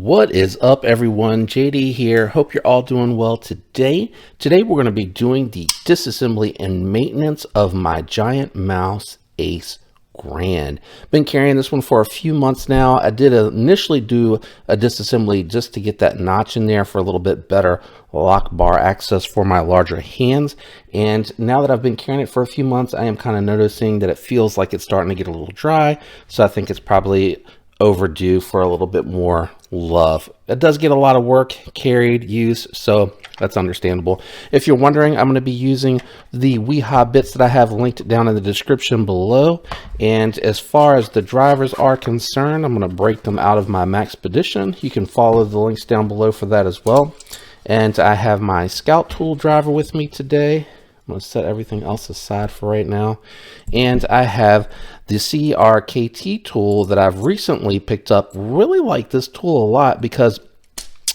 What is up, everyone? JD here. Hope you're all doing well today. Today we're going to be doing the disassembly and maintenance of my Giant Mouse Ace Grand. Been carrying this one for a few months now. I did initially do a disassembly just to get that notch in there for a little bit better lock bar access for my larger hands. And now that I've been carrying it for a few months, I am kind of noticing that it feels like it's starting to get a little dry. So I think it's probably overdue for a little bit more love. It does get a lot of work carried, used, so that's understandable. If you're wondering, I'm going to be using the Weehaw bits that I have linked down in the description below. And as far as the drivers are concerned, I'm going to break them out of my Maxpedition. You can follow the links down below for that as well. And I have my Scout Tool driver with me today. I'm going to set everything else aside for right now. And I have the CRKT tool that I've recently picked up. Really like this tool a lot because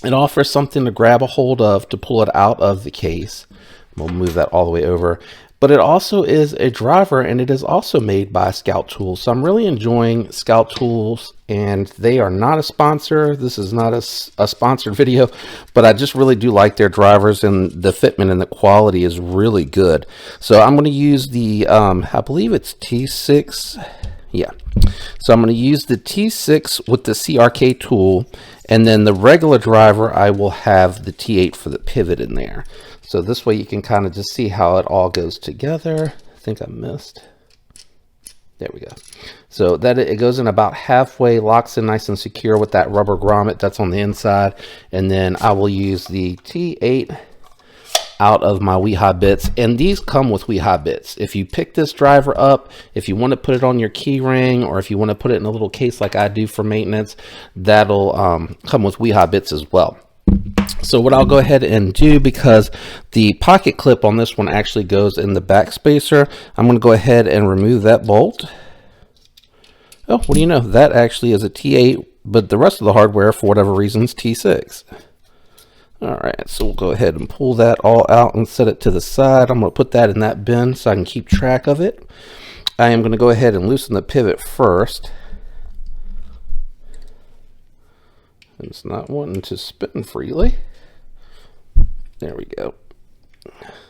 it offers something to grab a hold of to pull it out of the case. We'll move that all the way over. But it also is a driver, and it is also made by Scout Tools. So I'm really enjoying Scout Tools, and they are not a sponsor. This is not a sponsored video, but I just really do like their drivers, and the fitment and the quality is really good. So I'm going to use the, I believe it's T6. Yeah. So I'm going to use the T6 with the CRK tool, and then the regular driver, I will have the T8 for the pivot in there. So this way you can kind of just see how it all goes together. I think I missed. There we go. So that it goes in about halfway, locks in nice and secure with that rubber grommet that's on the inside. And then I will use the T8 out of my Weehaw bits, and these come with Weehaw bits. If you pick this driver up, if you want to put it on your key ring, or if you want to put it in a little case like I do for maintenance, that'll come with Weehaw bits as well. So what I'll go ahead and do, because the pocket clip on this one actually goes in the back spacer, I'm going to go ahead and remove that bolt. Oh, what do you know? That actually is a T8, but the rest of the hardware, for whatever reason, is T6. All right, so we'll go ahead and pull that all out and set it to the side. I'm going to put that in that bin so I can keep track of it. I am going to go ahead and loosen the pivot first. It's not wanting to spin freely. There we go.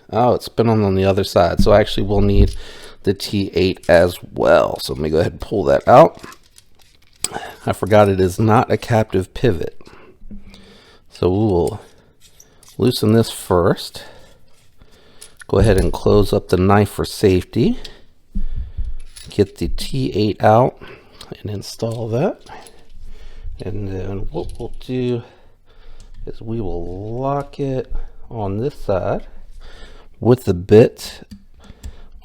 Oh, it's spinning on the other side. So actually we'll need the T8 as well. So let me go ahead and pull that out. I forgot it is not a captive pivot. So we'll loosen this first. Go ahead and close up the knife for safety. Get the T8 out and install that. And then what we'll do is we will lock it on this side with the bit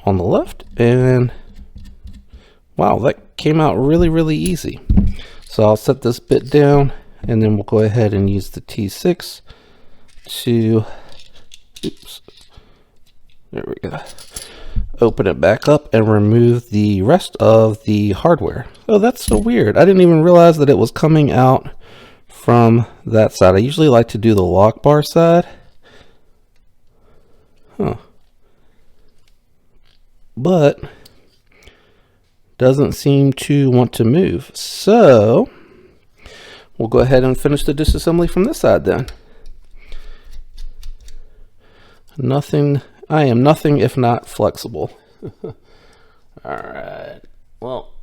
on the left, and wow, that came out really easy. So I'll set this bit down, and then we'll go ahead and use the T6 to, oops, there we go, open it back up and remove the rest of the hardware. Oh, that's so weird. I didn't even realize that it was coming out from that side. I usually like to do the lock bar side. Huh. But doesn't seem to want to move. So we'll go ahead and finish the disassembly from this side then. Nothing, I am nothing if not flexible. All right. Well,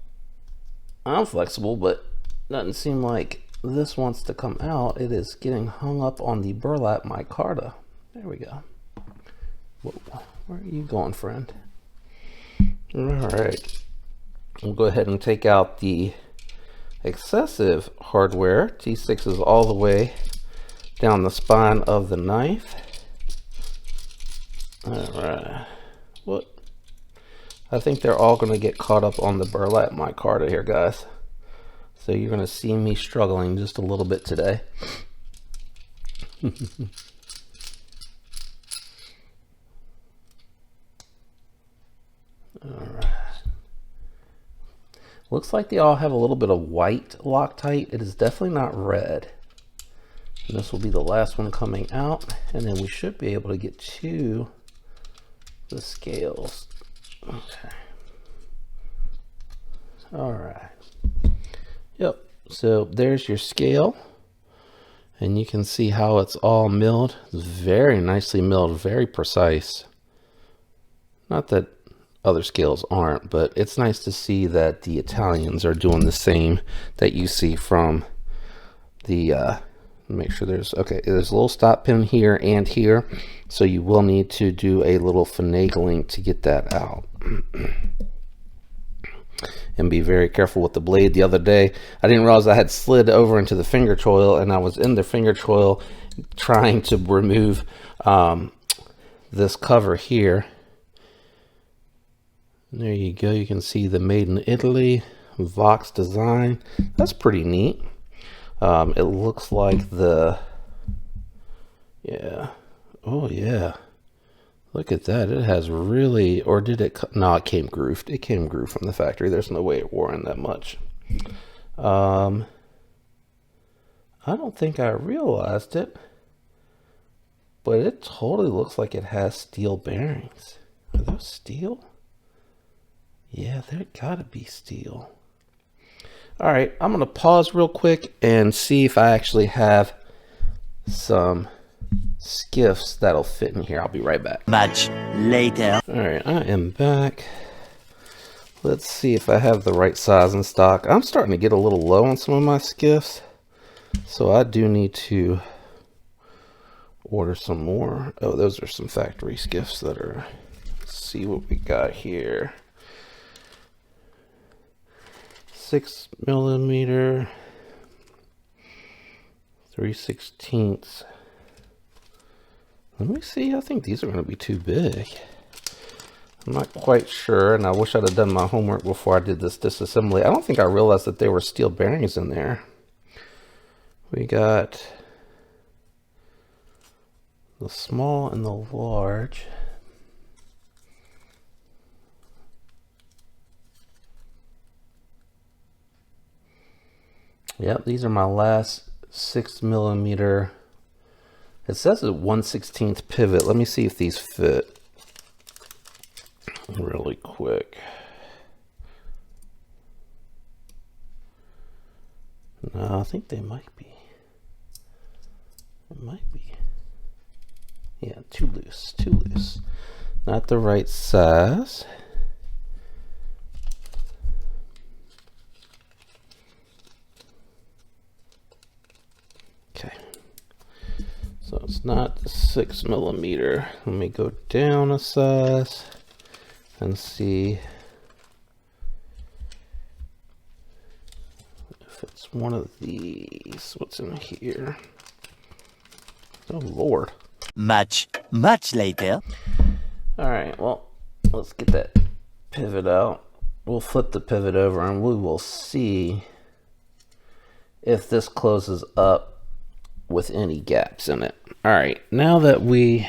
I'm flexible, but doesn't seem like this wants to come out. It is getting hung up on the burlap micarta. There we go. Whoa, where are you going, friend? All right. We'll go ahead and take out the excessive hardware. T6 is all the way down the spine of the knife. All right. What? I think they're all going to get caught up on the burlap micarta here, guys. So you're going to see me struggling just a little bit today. All right. Looks like they all have a little bit of white Loctite. It is definitely not red. And this will be the last one coming out, and then we should be able to get to the scales. Okay. All right. Yep. So there's your scale. And you can see how it's all milled. It's very nicely milled, very precise. Not that other scales aren't, but it's nice to see that the Italians are doing the same that you see from the, make sure there's a little stop pin here and here. So you will need to do a little finagling to get that out. And be very careful with the blade. The other day, I didn't realize I had slid over into the finger choil, and I was in the finger choil trying to remove this cover here. And there you go. You can see the Made in Italy Vox design. That's pretty neat. It looks like the, yeah. Oh yeah. Look at that. It has really, or did it, no, it came grooved. It came grooved from the factory. There's no way it wore in that much. I don't think I realized it, but it totally looks like it has steel bearings. Are those steel? Yeah, they're gotta be steel. All right, I'm gonna pause real quick and see if I actually have some skiffs that'll fit in here. I'll be right back. Much later. All right, I am back. Let's see if I have the right size in stock. I'm starting to get a little low on some of my skiffs, so I do need to order some more. Oh, those are some factory skiffs that are, let's see what we got here. 6mm, 3/16. Let me see. I think these are going to be too big. I'm not quite sure, and I wish I'd have done my homework before I did this disassembly. I don't think I realized that there were steel bearings in there. We got the small and the large. Yep, these are my last 6mm. It says a 1/16 pivot. Let me see if these fit really quick. No, I think they might be. It might be. Yeah, too loose, too loose. Not the right size. Okay. So it's not 6mm. Let me go down a size and see if it's one of these. What's in here? Oh Lord. Much later. All right, well, let's get that pivot out. We'll flip the pivot over and we will see if this closes up with any gaps in it. All right, now that we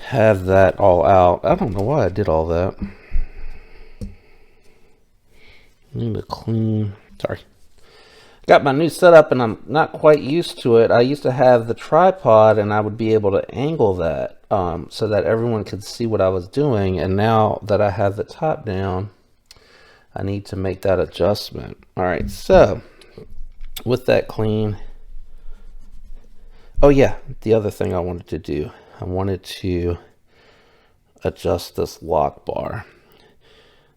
have that all out, I don't know why I did all that. Need to clean, sorry. Got my new setup and I'm not quite used to it. I used to have the tripod and I would be able to angle that so that everyone could see what I was doing. And now that I have the top down, I need to make that adjustment. All right, so with that clean, oh yeah, the other thing I wanted to do, I wanted to adjust this lock bar.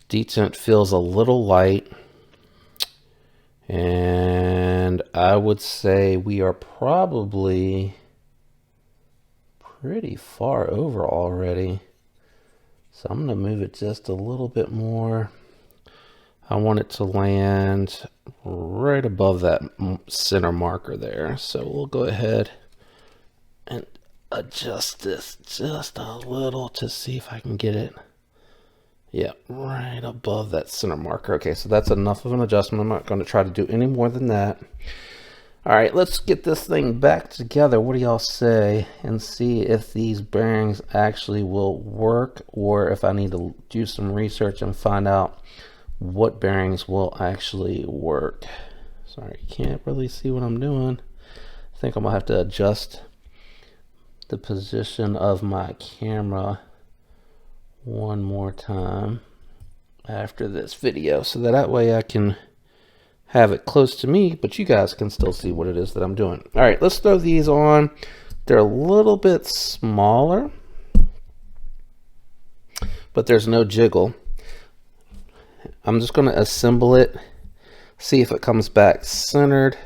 Detent feels a little light, and I would say we are probably pretty far over already. So I'm gonna move it just a little bit more. I want it to land right above that center marker there. So we'll go ahead and adjust this just a little to see if I can get it. Yeah, right above that center marker. Okay, so that's enough of an adjustment. I'm not going to try to do any more than that. All right, let's get this thing back together. What do y'all say? And see if these bearings actually will work, or if I need to do some research and find out what bearings will actually work. Sorry, you can't really see what I'm doing. I think I'm gonna have to adjust the position of my camera one more time after this video so that way I can have it close to me, but you guys can still see what it is that I'm doing. All right, let's throw these on. They're a little bit smaller, but there's no jiggle. I'm just going to assemble it, see if it comes back centered,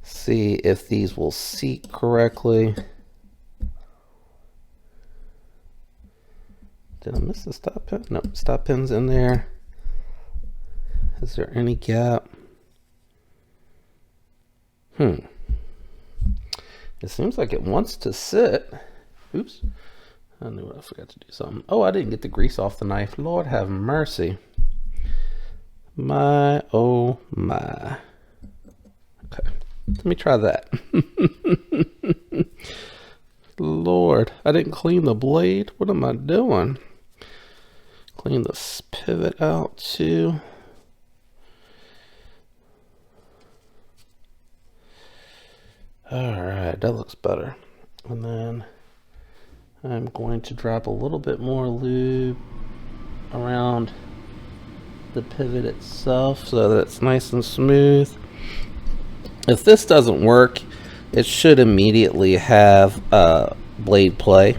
see if these will seat correctly. Did I miss the stop pin? No, stop pin's in there. Is there any gap? It seems like it wants to sit. Oops. I knew I forgot to do something. Oh, I didn't get the grease off the knife. Lord have mercy. My, oh my. Okay, let me try that. Lord, I didn't clean the blade. What am I doing? Clean this pivot out too. All right, that looks better. And then I'm going to drop a little bit more lube around the pivot itself so that it's nice and smooth. If this doesn't work, it should immediately have blade play.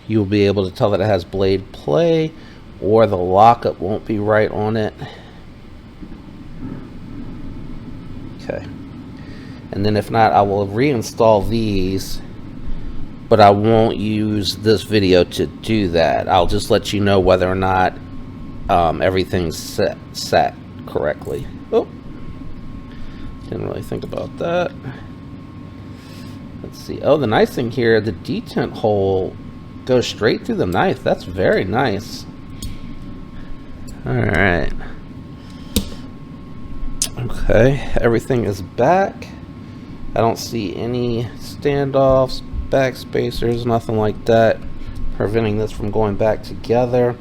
You'll be able to tell that it has blade play, or the lockup won't be right on it. Okay. And then if not, I will reinstall these, but I won't use this video to do that. I'll just let you know whether or not everything's sat correctly. Oh, didn't really think about that. Let's see. Oh, the nice thing here, the detent hole goes straight through the knife. That's very nice. All right. Okay, everything is back. I don't see any standoffs, back spacers, nothing like that, preventing this from going back together.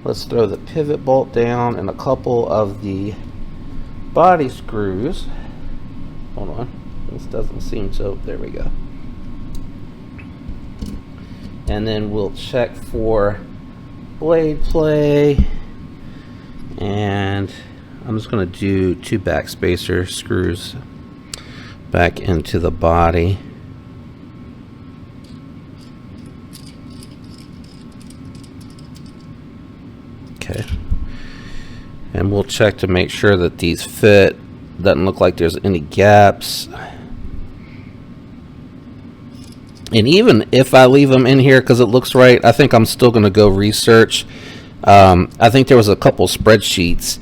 Let's throw the pivot bolt down and a couple of the body screws. Hold on, this doesn't seem so. There we go. And then we'll check for blade play, and I'm just going to do 2 back spacer screws back into the body. Okay, and we'll check to make sure that these fit. Doesn't look like there's any gaps. And even if I leave them in here because it looks right, I think I'm still going to go research. I think there was a couple spreadsheets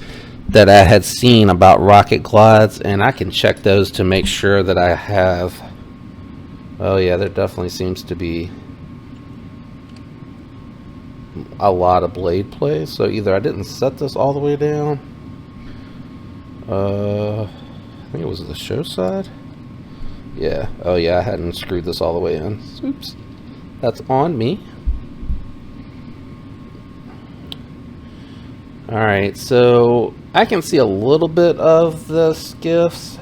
that I had seen about rocket glides, and I can check those to make sure that I have. Oh yeah, there definitely seems to be a lot of blade play. So either I didn't set this all the way down. I think it was the show side. Yeah. Oh yeah, I hadn't screwed this all the way in. Oops. That's on me. Alright, so I can see a little bit of the skiffs.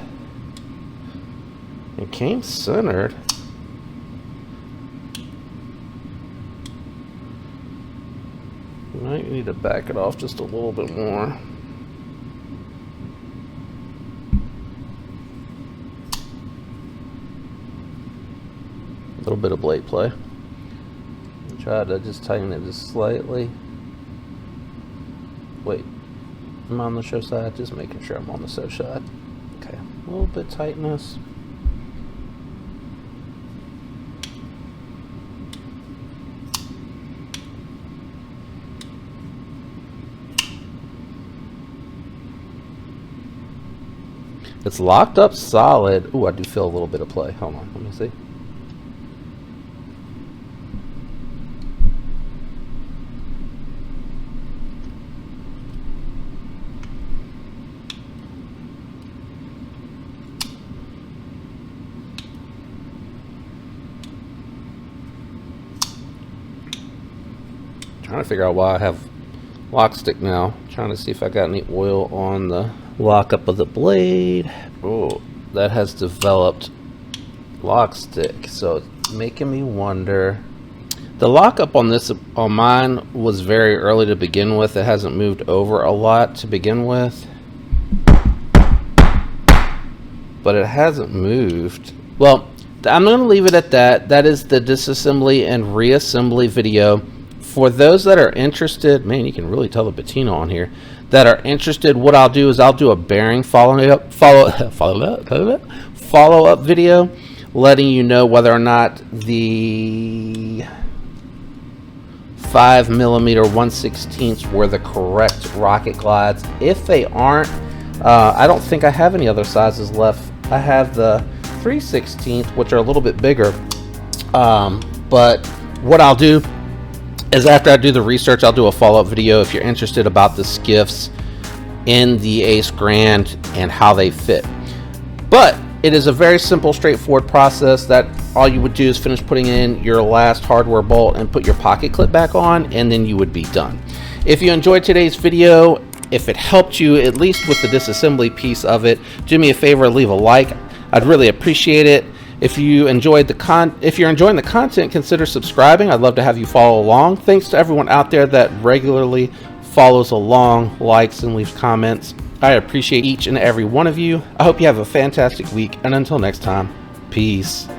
It came centered. Might need to back it off just a little bit more. A little bit of blade play. Try to just tighten it just slightly. Wait, I'm on the show side, just making sure I'm on the show side. Okay, a little bit tightness. It's locked up solid. Ooh, I do feel a little bit of play. Hold on, let me see. Trying to figure out why I have lock stick now. Trying to see if I got any oil on the lockup of the blade. Oh, that has developed lock stick, so it's making me wonder. The lockup on this, on mine, was very early to begin with. It hasn't moved over a lot to begin with, but it hasn't moved. Well, I'm going to leave it at that. That is the disassembly and reassembly video. For those that are interested, man, you can really tell the patina on here, that are interested, what I'll do is I'll do a bearing follow-up video, letting you know whether or not the 5mm 1/16 were the correct rocket glides. If they aren't, I don't think I have any other sizes left. I have the 3/16, which are a little bit bigger, but what I'll do is after I do the research, I'll do a follow-up video if you're interested about the skiffs in the Ace Grand and how they fit. But it is a very simple, straightforward process that all you would do is finish putting in your last hardware bolt and put your pocket clip back on, and then you would be done. If you enjoyed today's video, if it helped you at least with the disassembly piece of it, do me a favor, leave a like. I'd really appreciate it. If you enjoyed if you're enjoying the content, consider subscribing. I'd love to have you follow along. Thanks to everyone out there that regularly follows along, likes, and leaves comments. I appreciate each and every one of you. I hope you have a fantastic week, and until next time, peace.